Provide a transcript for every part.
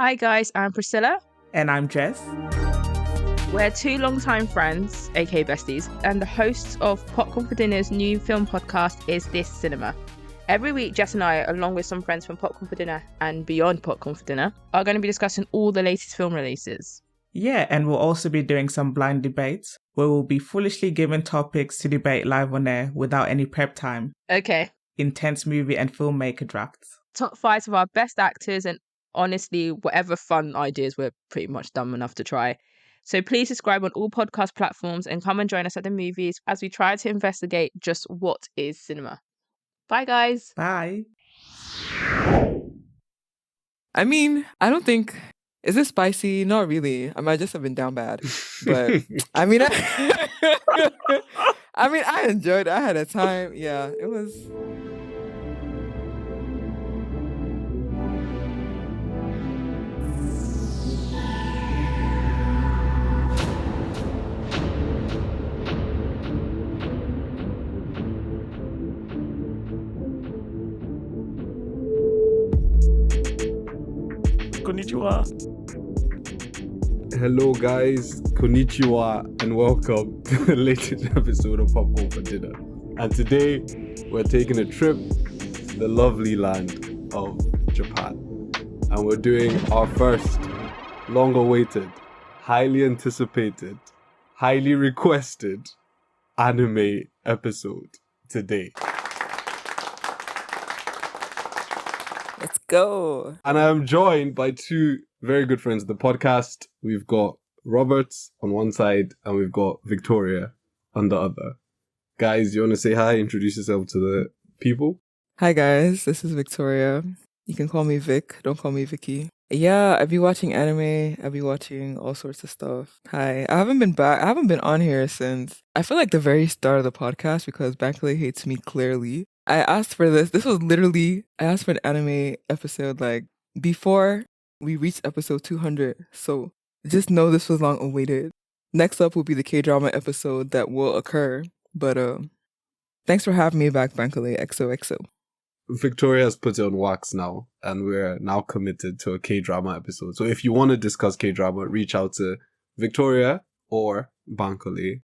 Hi guys, I'm Priscilla. And I'm Jess. We're two longtime friends, aka besties, and the hosts of Popcorn for Dinner's new film podcast, Is This Cinema? Every week, Jess and I, along with some friends from Popcorn for Dinner and beyond Popcorn for Dinner, are going to be discussing all the latest film releases. Yeah, and we'll also be doing some blind debates where we'll be foolishly given topics to debate live on air without any prep time. Okay. Intense movie and filmmaker drafts. Top 5 of our best actors and honestly, whatever fun ideas we're pretty much dumb enough to try. So please subscribe on all podcast platforms and come and join us at the movies as we try to investigate just what is cinema. Bye, guys. Bye. I mean, I don't think... Is it spicy? Not really. I might just have been down bad. But, I mean, I enjoyed it. I had a time. Yeah, it was... Konnichiwa. Hello guys, konnichiwa and welcome to the latest episode of Popcorn for Dinner. And today we're taking a trip to the lovely land of Japan. And we're doing our first long-awaited, highly anticipated, highly requested anime episode today. Let's go. And I am joined by two very good friends of the podcast. We've got Robert on one side and we've got Victoria on the other. Guys, you want to say hi, introduce yourself to the people? Hi guys, this is Victoria. You can call me Vic, don't call me Vicky. Yeah, I be watching anime, I be watching all sorts of stuff. Hi, I haven't been on here since, I feel like the very start of the podcast because Bankley hates me clearly. I asked for this. I asked for an anime episode like before we reached episode 200. So just know this was long awaited. Next up will be the K-drama episode that will occur. But thanks for having me back, Bankley. XOXO. Victoria has put it on wax now, and we're now committed to a K-drama episode. So if you want to discuss K-drama, reach out to Victoria or Bankole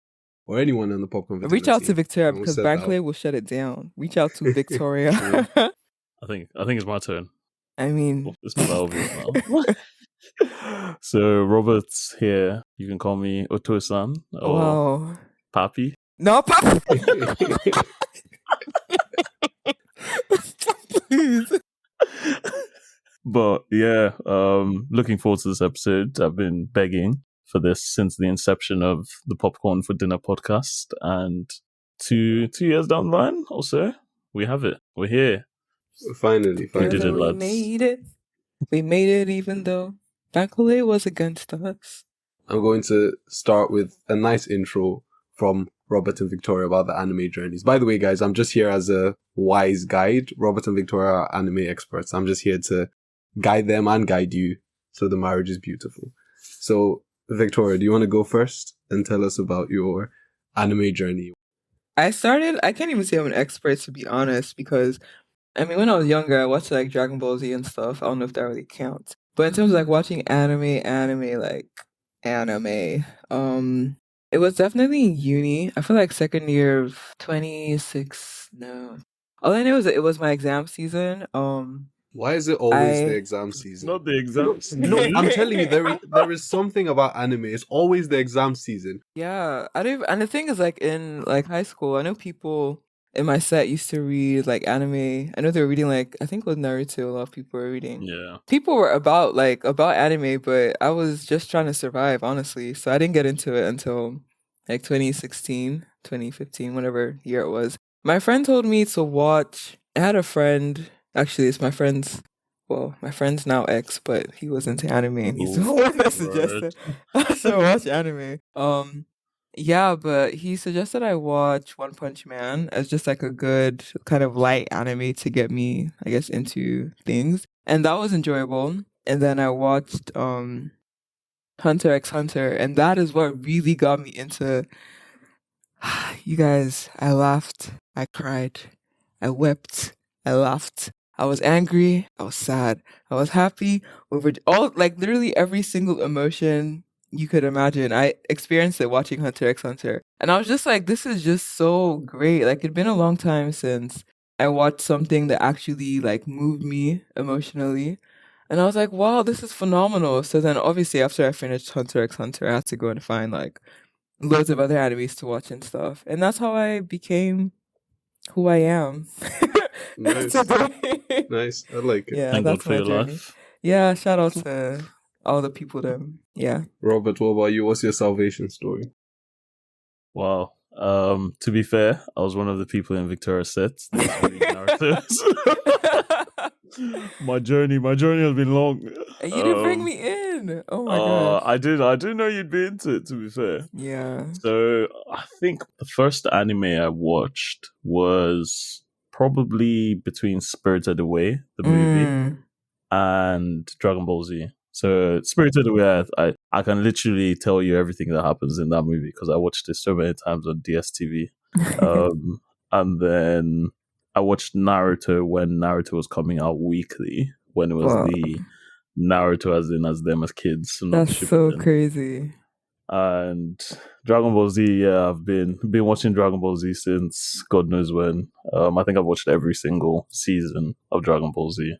or anyone on the Popcorn. Reach out to Victoria because Bankley will shut it down. Reach out to Victoria. I think it's my turn. I mean, It's not that obvious now. So Robert's here. You can call me Oto-san or wow. Papi. No, Papi. Please. But yeah, looking forward to this episode. I've been begging for this since the inception of the Popcorn for Dinner podcast, and two years down the line or so, we have it. We're here. Finally. We did it, lads. We made it even though Bankley was against us. I'm going to start with a nice intro from Robert and Victoria about the anime journeys. By the way, guys, I'm just here as a wise guide. Robert and Victoria are anime experts. I'm just here to guide them and guide you so the marriage is beautiful. So, Victoria, do you want to go first and tell us about your anime journey? I can't even say I'm an expert to be honest, because I mean, when I was younger, I watched like Dragon Ball Z and stuff. I don't know if that really counts. But in terms of like watching anime, it was definitely uni. I feel like second year of 26. No. All I know is that it was my exam season. Why is it always the exam season? Not the exam season. No, I'm telling you, there is something about anime. It's always the exam season. Yeah, and the thing is, like in like high school, I know people in my set used to read like anime. I know they were reading like I think it was Naruto. A lot of people were reading. Yeah. People were about anime, but I was just trying to survive, honestly. So I didn't get into it until like 2016, 2015, whatever year it was. My friend told me to watch. I had a friend. Actually, it's my friend's now ex, but he was into anime and he's the one that suggested I should watch anime. Yeah, but he suggested I watch One Punch Man as just like a good kind of light anime to get me, I guess, into things. And that was enjoyable. And then I watched Hunter x Hunter, and that is what really got me into... You guys, I laughed, I cried, I wept, I laughed. I was angry. I was sad. I was happy. Over all, like literally every single emotion you could imagine. I experienced it watching Hunter x Hunter. And I was just like, this is just so great. Like it'd been a long time since I watched something that actually like moved me emotionally. And I was like, wow, this is phenomenal. So then obviously after I finished Hunter x Hunter, I had to go and find like loads of other animes to watch and stuff. And that's how I became who I am. Nice. Today. Nice. I like it. Yeah, Thank God that's for my your journey. life. Yeah, shout out to all the people them. Yeah. Robert, what about you? What's your salvation story? Wow. To be fair, I was one of the people in Victoria's set. That was reading narratives. my journey has been long. And you didn't bring me in. Oh my gosh. I didn't know you'd be into it, to be fair. Yeah. So I think the first anime I watched was probably between Spirited Away, the movie, Mm. and Dragon Ball Z. So Spirited Away, I can literally tell you everything that happens in that movie because I watched it so many times on DSTV. And then I watched Naruto when Naruto was coming out weekly, when it was Wow. the Naruto as them as kids. Not That's so Shippuden. crazy. And Dragon Ball Z, yeah, I've been watching Dragon Ball Z since God knows when. I think I've watched every single season of Dragon Ball Z.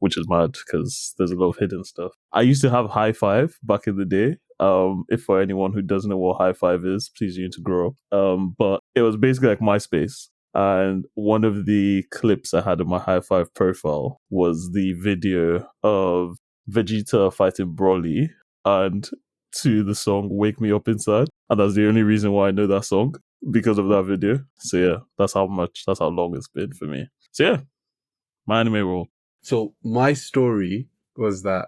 Which is mad because there's a lot of hidden stuff. I used to have High Five back in the day. If for anyone who doesn't know what High Five is, please you need to grow up. But it was basically like MySpace. And one of the clips I had on my High Five profile was the video of Vegeta fighting Broly and to the song Wake Me Up Inside. And that's the only reason why I know that song, because of that video. So yeah, that's how long it's been for me. So yeah, my anime role. So my story was that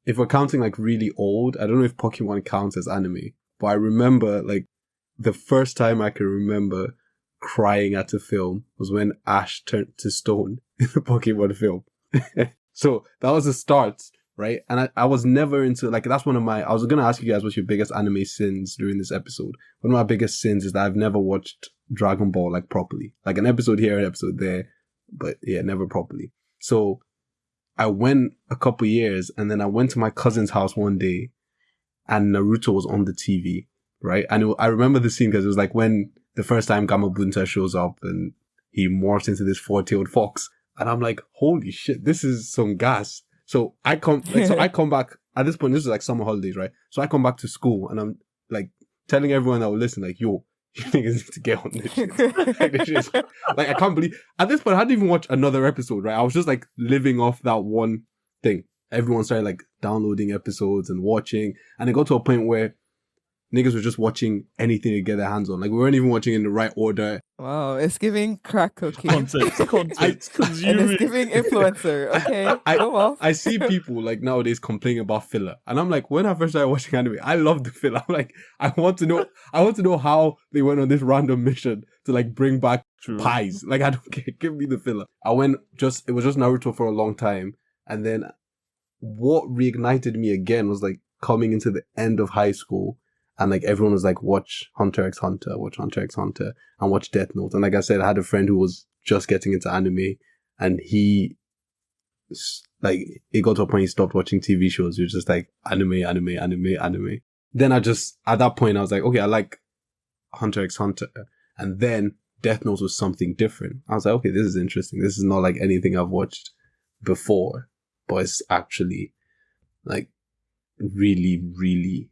if we're counting like really old, I don't know if Pokemon counts as anime, but I remember like the first time I can remember crying at a film was when Ash turned to stone in the Pokemon film. So that was the start, right? And I was never into like, that's one of my, I was going to ask you guys what's your biggest anime sins during this episode. One of my biggest sins is that I've never watched Dragon Ball like properly, like an episode here, an episode there, but yeah, never properly. So I went a couple years and then I went to my cousin's house one day and Naruto was on the TV, right? And I remember the scene because it was like when the first time Gamabunta shows up and he morphs into this four-tailed fox. And I'm like, holy shit, this is some gas. So I come back at this point, this is like summer holidays, right? So I come back to school and I'm like telling everyone that will listen, like, yo, you niggas need to get on this shit. Like, this shit's, like, I can't believe, at this point, I hadn't even watched another episode, right? I was just like living off that one thing. Everyone started like downloading episodes and watching. And it got to a point where niggas were just watching anything to get their hands on. Like, we weren't even watching in the right order. Wow, it's giving crack cocaine. Context, And it's giving influencer. Okay, go off. I see people like nowadays complaining about filler. And I'm like, when I first started watching anime, I love the filler. I'm like, I want to know how they went on this random mission to like bring back pies. Like, I don't care. Give me the filler. it was just Naruto for a long time. And then what reignited me again was like coming into the end of high school. And like everyone was like, watch Hunter x Hunter, and watch Death Note. And like I said, I had a friend who was just getting into anime, and he, like, it got to a point he stopped watching TV shows. He was just like, anime. Then at that point, I was like, okay, I like Hunter x Hunter. And then Death Note was something different. I was like, okay, this is interesting. This is not like anything I've watched before, but it's actually like really, really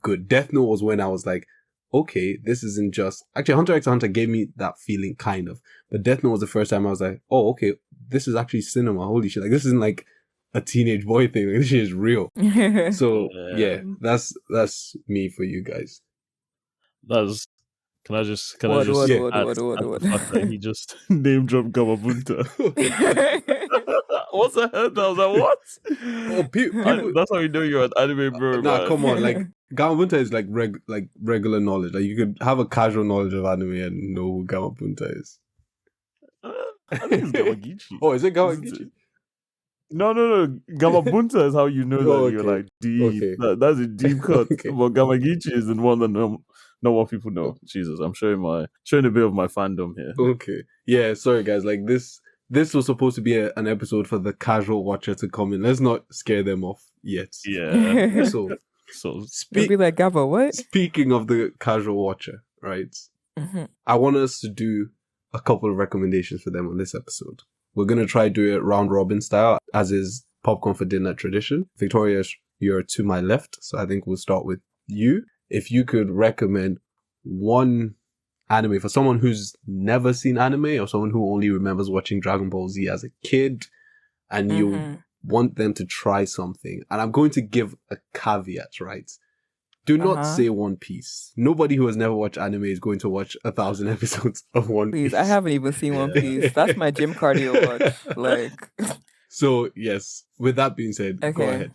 good. Death Note was when I was like, okay, this isn't just, actually Hunter x Hunter gave me that feeling kind of, but Death Note was the first time I was like, oh, okay, this is actually cinema. Holy shit. Like, this isn't like a teenage boy thing. Like, this shit is real. So yeah, that's me for you guys. Can I just add the fact that he just name dropped Gamabunta? What's the hell? I was like, what? Oh, people, that's how you know you're an anime bro. Nah, man. come on, like Gamabunta is like regular knowledge. Like, you could have a casual knowledge of anime and know who Gamabunta is. I think it's Gamagichi. Oh, is it Gamagichi? No. Gamabunta is how you know that you're like deep. Okay. That's a deep cut. Okay. But Gamagichi is the one that not what people know. Jesus, I'm showing a bit of my fandom here. Okay. Yeah, sorry guys. Like, this this was supposed to be an episode for the casual watcher to come in. Let's not scare them off yet. Yeah. So, So They'll be like, Gabba, what? speaking of the casual watcher, right? Mm-hmm. I want us to do a couple of recommendations for them on this episode. We're going to try do it round robin style, as is Popcorn for Dinner tradition. Victoria, you're to my left, so I think we'll start with you. If you could recommend one anime for someone who's never seen anime or someone who only remembers watching Dragon Ball Z as a kid, and you want them to try something, and I'm going to give a caveat, right? Do not say One Piece. Nobody who has never watched anime is going to watch 1,000 episodes of One Piece. Please, I haven't even seen One Piece. That's my gym cardio watch. Like, so yes. With that being said, go ahead.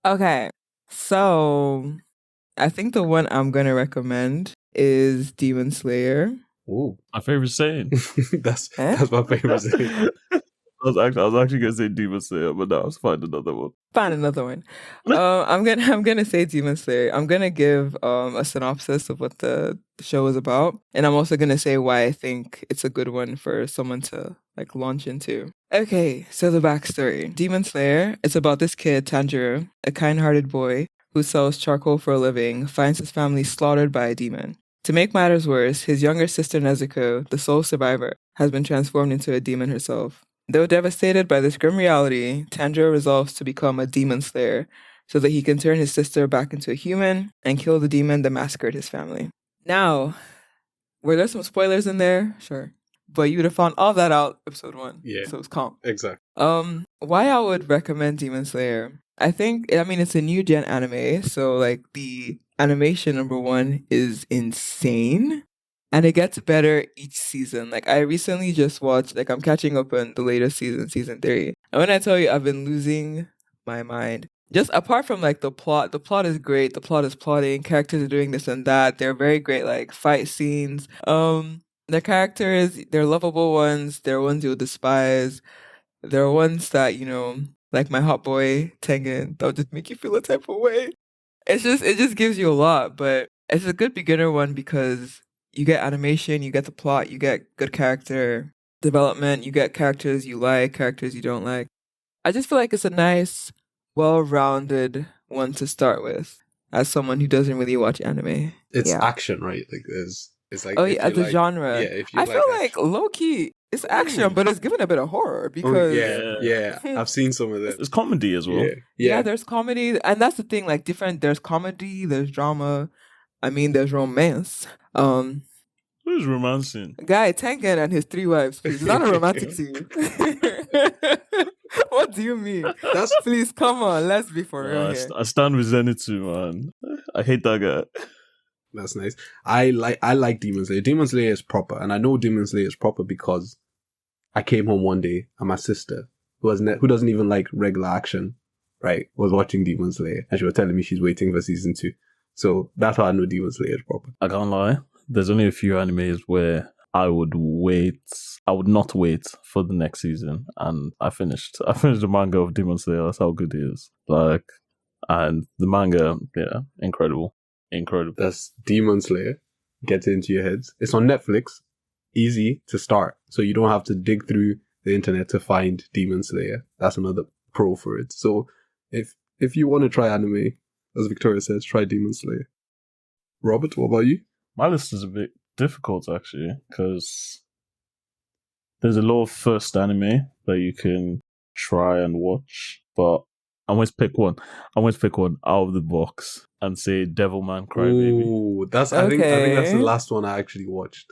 Okay, so I think the one I'm gonna recommend is Demon Slayer. Oh, my favorite saying. that's my favorite saying. I was actually gonna say Demon Slayer, but now let's find another one. Find another one. I'm gonna say Demon Slayer. I'm gonna give a synopsis of what the show is about, and I'm also gonna say why I think it's a good one for someone to like launch into. Okay, so the backstory: Demon Slayer. It's about this kid Tanjiro, a kind-hearted boy who sells charcoal for a living, finds his family slaughtered by a demon. To make matters worse, his younger sister Nezuko, the sole survivor, has been transformed into a demon herself. Though devastated by this grim reality, Tanjiro resolves to become a demon slayer so that he can turn his sister back into a human and kill the demon that massacred his family. Now, were there some spoilers in there? Sure. But you would have found all that out episode 1. Yeah. So it's calm. Exactly. Why I would recommend Demon Slayer? It's a new gen anime, so like the animation number 1 is insane. And it gets better each season. Like, I recently just watched, like, I'm catching up on the latest season, season 3. And when I tell you, I've been losing my mind. Just apart from, like, the plot is great. The plot is plotting. Characters are doing this and that. They're very great, like, fight scenes. The characters, they're lovable ones. They're ones you'll despise. They're ones that, you know, like my hot boy, Tengen, they'll just make you feel a type of way. It just gives you a lot. But it's a good beginner one because you get animation, you get the plot, you get good character development, you get characters you like, characters you don't like. I just feel like it's a nice, well-rounded one to start with as someone who doesn't really watch anime. It's action, right? Like it's like the genre. Yeah, if you I feel like low-key it's action, but it's given a bit of horror because I've seen some of that. It's comedy as well. Yeah, there's comedy, and that's the thing. Like there's comedy, there's drama. I mean, there's romance. Who's romancing? Guy Tengen and his 3 wives. Please. It's not a romantic scene. What do you mean? Please come on. Let's be for real here. I stand with Zenitsu, man. I hate that guy. That's nice. I like Demon Slayer. Demon Slayer is proper, and I know Demon Slayer is proper because I came home one day and my sister, who doesn't even like regular action, right, was watching Demon Slayer, and she was telling me she's waiting for season 2. So that's how I know Demon Slayer is proper. I can't lie. There's only a few animes where I would not wait for the next season, and I finished the manga of Demon Slayer. That's how good it is. Like, and the manga, yeah, incredible. That's Demon Slayer. Get it into your heads. It's on Netflix. Easy to start, so you don't have to dig through the internet to find Demon Slayer. That's another pro for it. So if you want to try anime, as Victoria says, try Demon Slayer. Robert, what about you? My list is a bit difficult, actually, because there's a lot of first anime that you can try and watch, but I'm going to pick one. I'm going to pick one out of the box and say Devilman Crybaby. Ooh, I think that's the last one I actually watched.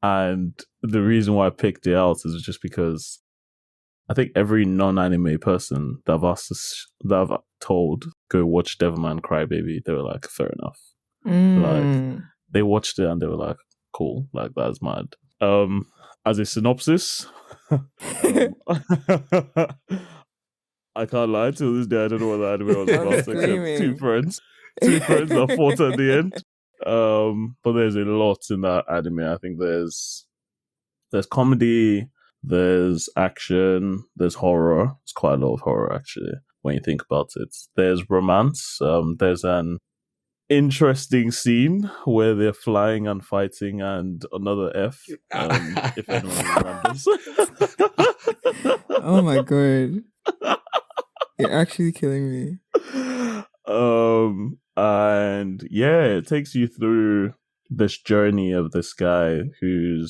And the reason why I picked it out is just because I think every non-anime person that I've told go watch Devilman Crybaby, they were like, fair enough. Like, they watched it and they were like, cool, like that's mad. As a synopsis, I can't lie, till this day I don't know what the anime was about, except two friends that fought at the end. But there's a lot in that anime. I think there's comedy, there's action, there's horror. There's quite a lot of horror actually when you think about it. There's romance. There's an interesting scene where they're flying and fighting, and another F. If anyone remembers. Oh my god. You're actually killing me. And yeah, it takes you through this journey of this guy who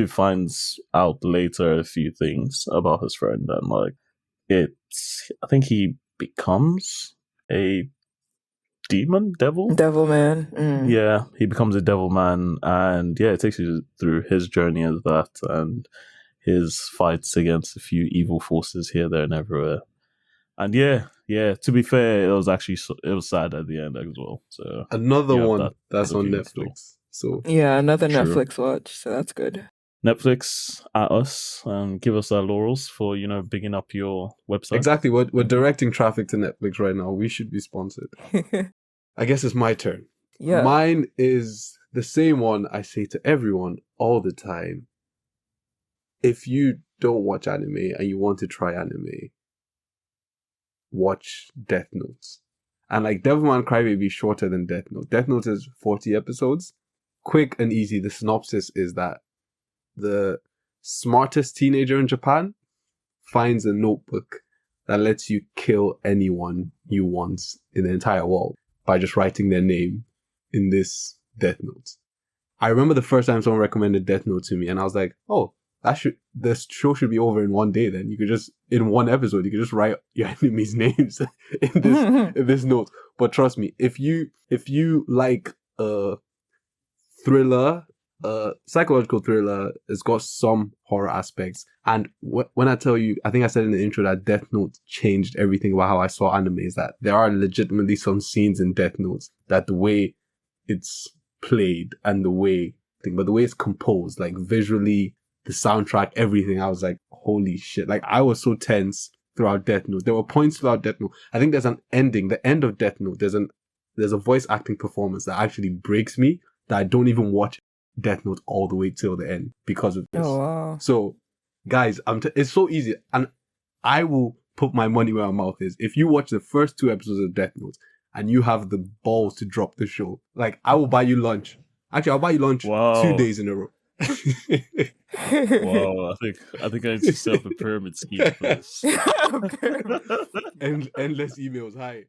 finds out later a few things about his friend, and like I think he becomes a devil. Devil man. Mm. Yeah, he becomes a devil man, and yeah, it takes you through his journey as that and his fights against a few evil forces here, there, and everywhere. And yeah. To be fair, it was actually it was sad at the end as well. So Another one that's on feeling still. Netflix. So Yeah, another True. Netflix watch. So that's good. Netflix at us and give us our laurels for bigging up your website. exactly, we're directing traffic to Netflix right now. We should be sponsored. I guess it's my turn. Yeah. Mine is the same one I say to everyone all the time. If you don't watch anime and you want to try anime, watch Death Note. And like Devilman Crybaby is shorter than Death Note. Death Note is 40 episodes. Quick and easy. The synopsis is that the smartest teenager in Japan finds a notebook that lets you kill anyone you want in the entire world by just writing their name in this Death Note. I remember the first time someone recommended Death Note to me, and I was like, oh, this show should be over in one day then. You could just, in one episode, you could just write your enemies' names in this note. But trust me, if you like a thriller, psychological thriller, it's got some horror aspects. And when I tell you, I think I said in the intro that Death Note changed everything about how I saw anime, is that there are legitimately some scenes in Death Note that the way it's played and the way it's composed, like visually, the soundtrack, everything, I was like, holy shit. Like, I was so tense throughout Death Note. There were points throughout Death Note. I think there's an ending, the end of Death Note, there's a voice acting performance that actually breaks me, that I don't even watch Death Note all the way till the end because of this. Oh, wow. So, guys, it's so easy. And I will put my money where my mouth is. If you watch the first 2 episodes of Death Note and you have the balls to drop the show, like, I will buy you lunch. Actually, I'll buy you lunch 2 days in a row. Wow, I think I need to set up a pyramid scheme for this. Endless emails. Hi.